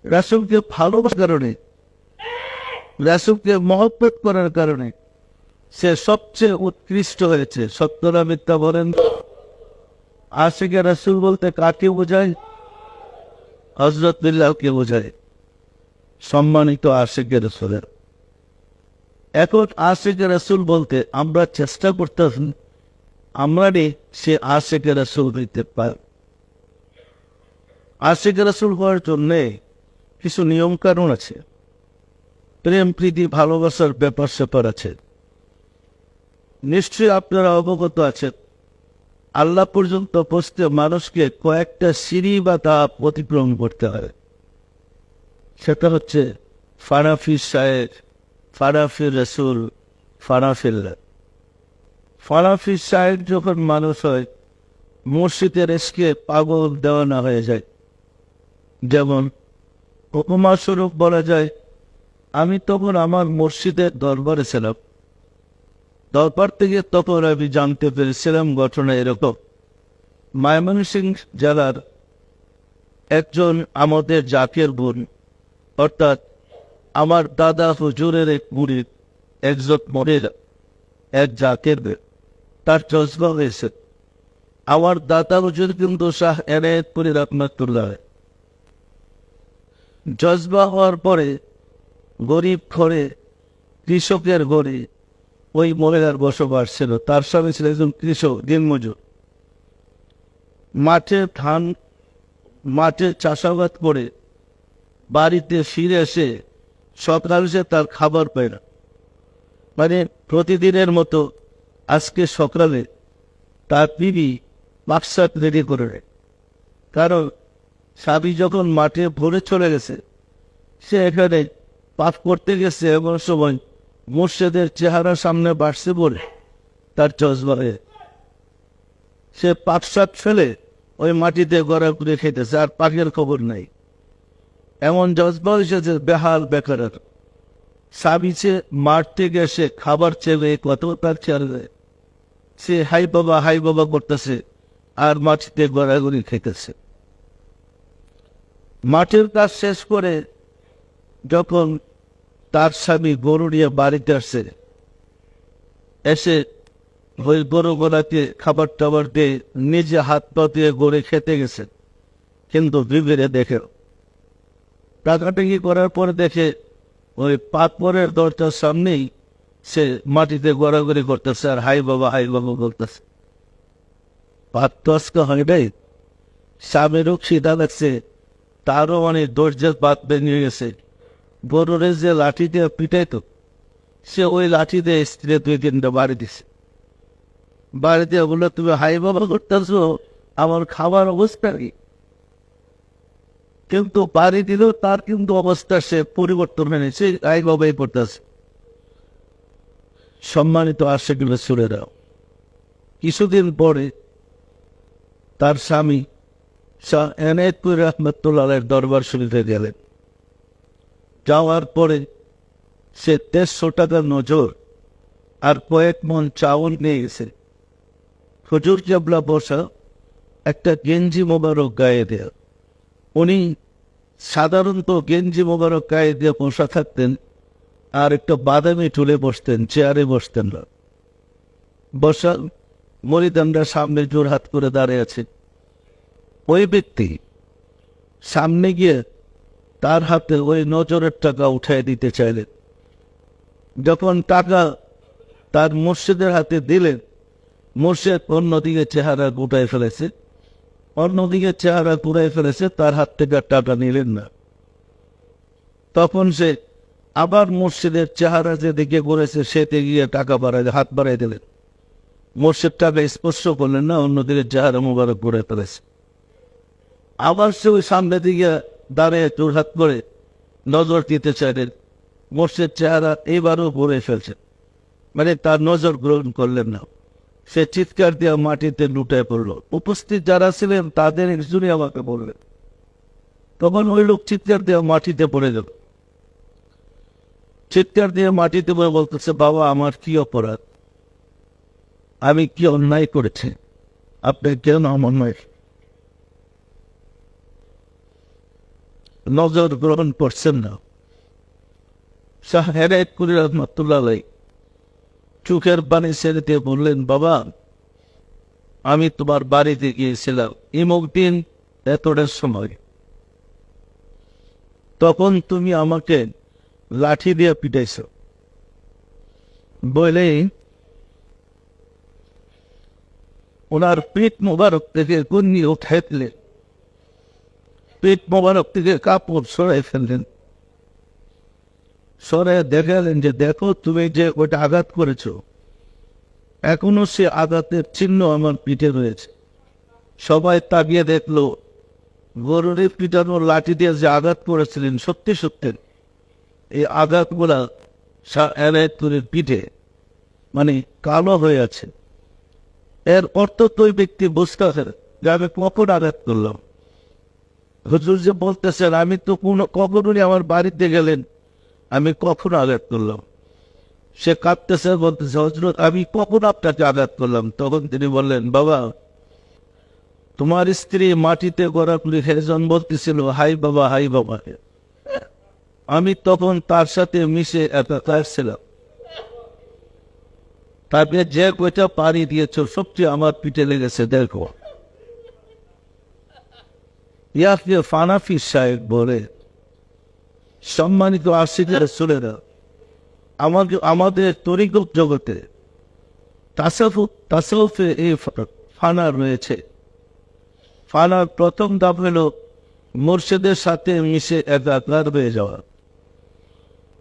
রাসূলকে ভালোবাসার কারণে, রাসূলকে মহব্বত করার কারণে সে সবচেয়ে উৎকৃষ্ট হয়েছে। সত্য না মিথ্যা বলেন? আশিকে রাসূল বলতে কাকে বোঝায়? হযরত বিল্লাহকে বোঝায়, সম্মানিত আশিকে রাসূলের। এখন আশিকে রাসূল বলতে আমরা চেষ্টা করতেছি আমরা সে আশিকে রাসূল হইতে পারি। আশিকে রাসূল হওয়ার জন্যে কিছু নিয়ম কানুন আছে, প্রেম প্রীতি ভালোবাসার ব্যাপার স্যাপার আছে। নিশ্চয়ই আপনারা অবগত আছেন, আল্লাহ পর্যন্ত পৌঁছতে মানুষকে কয়েকটা সিঁড়ি বা ধাপ অতিক্রম করতে হয়। সেটা হচ্ছে ফানাফি শায়েখ, ফানাফি রসুল, ফানাফিল্লাহ। ফানাফি শায়েখ যখন মানুষ হয়, মুর্শিদের এসকে পাগল দেওয়ানা হয়ে যায়। যেমন উপমা স্বরূপ বলা যায়, আমি তখন আমার মুর্শিদের দরবারে ছিলাম। দরবার থেকে তখন আমি জানতে পেরেছিলাম ঘটনা এরকম। ময়মনসিংহ জেলার একজন আমাদের জাকের বোন, অর্থাৎ আমার দাদা হুজুরের এক মুরিদ, একজন মরের এক জাকের বোন, তার জজবা হয়েছে। আমার দাদা হুজুর কিন্তু শাহ এনায়েতপুরী রহমাতুল্লাহ। জজবা হওয়ার পরে গরিব ঘরে, কৃষকের ঘরে ওই মহিলার বসবাস ছিল। তার স্বামী ছিল একজন কৃষক, দিনমজুর। মাঠে চাষাবাদ করে বাড়িতে ফিরে এসে সকাল সে তার খাবার পায় না। মানে প্রতিদিনের মতো আজকে সকালে তার বিবি মাকসাদ রেডি করে নেয়, কারণ স্বামী যখন মাঠে ভরে চলে গেছে, সে এখানে পাপ করতে গেছে। এমন সময় মুর্শিদের চেহারা সামনে বাড়ছে বলে তার জজবা হয়ে সে পাক শাক ফেলে ওই মাটিতে গড়া করে খেতেছে, আর পাকের খবর নাই। এমন জজবা হয়েছে বেহাল বেকারের। স্বামী সে মাঠ থেকে এসে খাবার চেয়ে কত তার চেয়ারে সে হাই বাবা করতেছে, আর মাটিতে গড়াগড়ি খেতেছে। মাঠের কাজ শেষ করে যখন তার স্বামী গরু নিয়ে বাড়িতে আসছে, এসে ওই গরু গোড়াতে খাবার টাবার দিয়ে নিজে হাত পা দিয়ে গড়ে খেতে গেছে, কিন্তু বিবিরে দেখে টাকাটাকি করার পরে দেখে ওই পাকপরের দরজার সামনেই সে মাটিতে গড়াগড়ি করতেছে আর হাই বাবা করতেছে। পাক তো আজকে হয় নাই। স্বামীরও খিদা লাগছে, তারও অনেক দরজার পাত বেরিয়ে গেছে। গরুরে যে লাঠি দিয়ে পিটাইতো, সে ওই লাঠি দিয়ে স্ত্রী 2-3টা বাড়ি দিছে। বাড়ি দিয়ে বললো, তুমি হাই বাবা করতেছো, আমার খাবার অবস্থা কি? কিন্তু বাড়ি দিলেও তার কিন্তু অবস্থা সে পরিবর্তন হয়নি, সে হাই বাবাই করতেছে। সম্মানিত আশিকুল রাসূলেরা, কিছুদিন পরে তার স্বামী শাহ এনায়েতপুরী রহমাতুল্লাহের দরবার শরীফে গেলেন। যাওয়ার পরে সে 150 টাকা নজর আর কয়েক মন চাউল নিয়ে গেছে। হুজুর কেবলা বসা, একটা গেঞ্জি মোবারক গায়ে দেয়া। উনি সাধারণত গেঞ্জি মোবারক গায়ে দিয়ে বসা থাকতেন, আর একটা বাদামি টুলে বসতেন, চেয়ারে বসতেন না। বসা মরিদানরা সামনে জোর হাত করে দাঁড়িয়ে আছে। ওই ব্যক্তি সামনে গিয়ে তার হাতে ওই নজরের টাকা উঠাই দিতে চাইলেন। যখন টাকা তার মুর্শিদের হাতে দিলেন, মুর্শিদ অন্যদিকে চেহারা গুটাই ফেলেছে, তার হাত থেকে টাকা নিলেন না। তখন সে আবার মুর্শিদের চেহারা যেদিকে ঘুরেছে সেতে গিয়ে টাকা হাত বাড়াই দিলেন। মুর্শিদ টাকা স্পর্শ করলেন না, অন্যদিকে চেহারা মুবারক ঘুরে ফেলেছে। আবার সে ওই সামনে দিকে দাঁড়িয়ে জোরহাত করে নজর দিতে চাইলেন। মুর্শিদ চেহারা এইবারও ঘুরে ফেলছে, মানে তার নজর গ্রহণ করলেন না। সে চিৎকার দিয়ে মাটিতে লুটায় পড়ল। উপস্থিত যারা ছিলেন তাদের একজনই আমাকে বললেন। তখন ওই লোক চিৎকার দিয়ে মাটিতে পড়ে গেল। চিৎকার দিয়ে মাটিতে পড়ে বলতেছে, বাবা আমার কি অপরাধ, আমি কি অন্যায় করেছি, আপনি কেন আমার নয়? নজর গ্রহণ করছেন না। শাহ হেদায়েতপুরী রহমাতুল্লাহ আলাইহি চোখের পানি ছেড়ে দিয়ে বললেন, বাবা, আমি তোমার বাড়িতে গিয়েছিলাম ইমুক দিন এতটার সময়, তখন তুমি আমাকে লাঠি দিয়ে পিটাইছ। বলেই ওনার পিঠ মোবারক থেকে গুন্নি উঠাই দিলেন, পিঠ মোবারক থেকে কাপড় সরাই ফেললেন, সরে দেখালেন যে দেখো তুমি যে ওটা আঘাত করেছ, এখনো সে আঘাতের চিহ্ন আমার পিঠে রয়েছে। সবাই তাকিয়ে দেখলো গরুরে পিটানো লাঠি দিয়ে যে আঘাত করেছিলেন সত্যি সত্যি এই আঘাতগুলা হেদায়েতপুরের পিঠে মানে কালো হয়ে আছে। এর অর্থ তো ওই ব্যক্তি বুঝতে পারে যে আমি কখন আঘাত করলাম। হুজুর যে বলতেছেন আমি তো কখনই আমার বাড়িতে গেলেন আমি কখন আঘাত করলাম, সে কাঁদতেছে, বলতেছে হযরত আমি কখন আপনাকে আঘাত করলাম? তখন তিনি বললেন, বাবা, তোমার স্ত্রী মাটিতে গড়াগড়ি খেয়ে যখন বলতেছিল হাই বাবা হাই বাবা, আমি তখন তার সাথে মিশে একাকার ছিলাম। তারপরে যে কয়টা পানি দিয়েছ সবচেয়ে আমার পিঠে লেগেছে দেখো। ইয়াকে ফানাফি সাহেব বলে, সম্মানিত আশিকের রাসূলেরা, আমাদের তরিকত জগতে তাসাউফে এই ফানা রয়েছে। ফানার প্রথম ধাপ হলো মুর্শিদের সাথে মিশে একাকার হয়ে যাওয়া।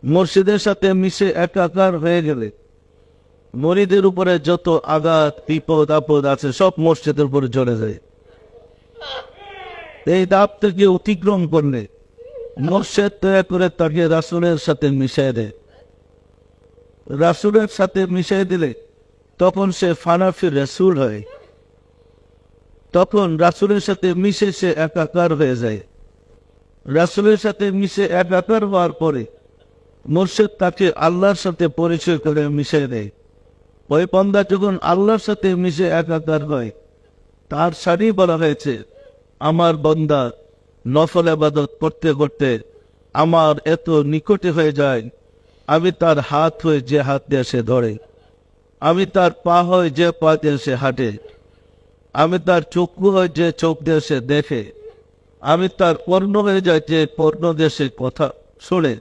মুর্শিদের সাথে মিশে একাকার হয়ে গেলে মুরিদের উপরে যত আঘাত বিপদ আপদ আছে সব মুর্শিদের উপরে চলে যায়। এই ধাপ থেকে অতিক্রম করলে মুর্শিদ দয়া করে তাকে রাসূলের সাথে মিশিয়ে দেয়। রাসূলের সাথে মিশিয়ে দিলে তখন সে ফানাফি রাসূল হয়, তখন রাসূলের সাথে মিশে সে একাকার হয়ে যায়। রাসূলের সাথে মিশে একাকার হওয়ার পরে মুর্শিদ তাকে আল্লাহর সাথে পরিচয় করে মিশিয়ে দেয়। ওই বান্দা যখন আল্লাহর সাথে মিশে একাকার হয় তার সারি বলা হয়েছে, আমার বান্দা নফল ইবাদত করতে করতে আমার এত নিকটে হয়ে যায়, আমি তার হাত হয়ে যে হাত দিয়ে সে ধরে, আমি তার পা হয়ে যে পা দিয়ে সে হাঁটে, আমি তার চক্ষু হয়ে যে চোখ দিয়ে সে দেখে, আমি তার কর্ণ হয়ে যায় যে কর্ণ দিয়ে সে কথা শোনে,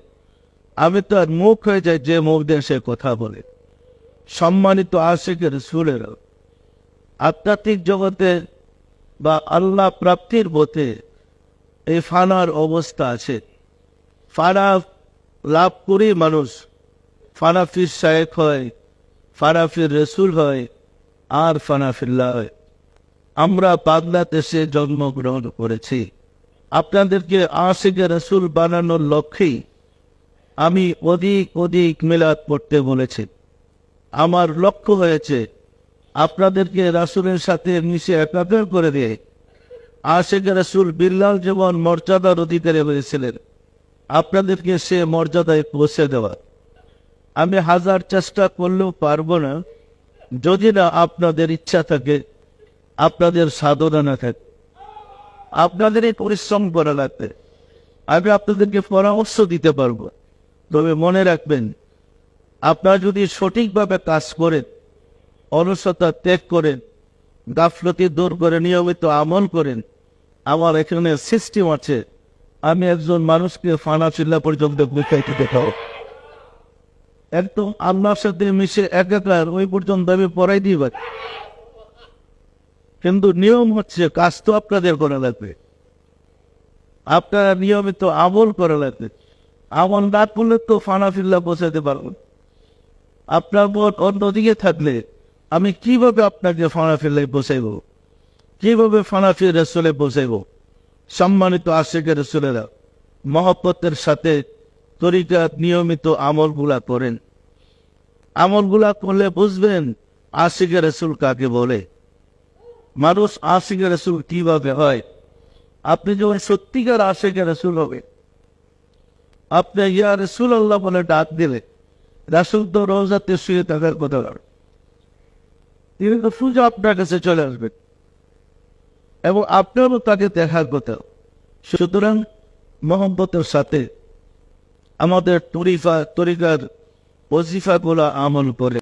আমি তার মুখ হয়ে যায় যে মুখ দিয়ে সে কথা বলে। সম্মানিত আশিকের রাসূলেরা, আধ্যাত্মিক জগতে বা আল্লাহ প্রাপ্তির পথে এই ফানার অবস্থা আছে। ফানা লাভ করি মানুষ ফানাফির শায়েখ হয়, ফানাফির রসুল হয়, আর ফানাফিল্লাহ হয়। আমরা বাংলাদেশে জন্মগ্রহণ করেছি। আপনাদেরকে আশিকে রসুল বানানোর লক্ষ্যেই আমি অধিক অধিক মিলাদ পড়তে বলেছি। আমার লক্ষ্য হয়েছে আপনাদেরকে রাসূলের সাথে মিশে একাকার করে দিয়ে আশিকে রসুল বিল্লাল যেমন মর্যাদার অধিকারী হয়েছিলেন আপনাদেরকে সে মর্যাদায় পৌঁছে দেওয়া। আমি হাজার চেষ্টা করলেও পারবো না যদি না আপনাদের ইচ্ছা থাকে, আপনাদের সাধনা না থাকে, আপনাদেরই পরিশ্রম করা লাগবে। আমি আপনাদেরকে পরামর্শ দিতে পারবো, তবে মনে রাখবেন আপনারা যদি সঠিকভাবে কাজ করেন, অলসতা ত্যাগ করেন, গাফলতি দূর করে নিয়মিত আমল করেন, আমার এখানে সিস্টেম আছে, আমি একজন মানুষকে ফানা চিল্লা পর্যন্ত বুঝাইতে দেখাও, একদম আল্লাহর সাথে মিশে একাকার ওই পর্যন্ত আমি পড়াই দিই। কিন্তু নিয়ম হচ্ছে কাজ তো আপনাদের করা লাগবে, আপনারা নিয়মিত আমল করা লাগবে। আমল না করলে তো ফানাফিল্লা পৌঁছাতে পারবেন। আপনার মন অন্যদিকে থাকলে আমি কিভাবে আপনাকে ফানাফিল্লায় পৌঁছাইব, কিভাবে ফানাফির রাসূলে পৌঁছাইব? সম্মানিত আশিকের রাসূলেরা, মহব্বতের সাথে তরিকাত নিয়মিত আমলগুলা করেন। আমলগুলা করলে বুঝবেন আশিকের রাসূল কাকে বলে, মানুষ আশিকের রাসূল কিভাবে হয়। আপনি যখন সত্যিকার আশিকের রাসূল হবে, আপনি ইয়া রাসূলুল্লাহ বলে ডাক দিলে রাসূল তো রওজাতে শুয়ে থাকার কথা, তিনি তো সোজা আপনার কাছে চলে আসবেন এবং আপনারও তাকে দেখার কথা। সুতরাং মহব্বতের সাথে আমাদের তরিকার ওজিফাগুলো আমল করে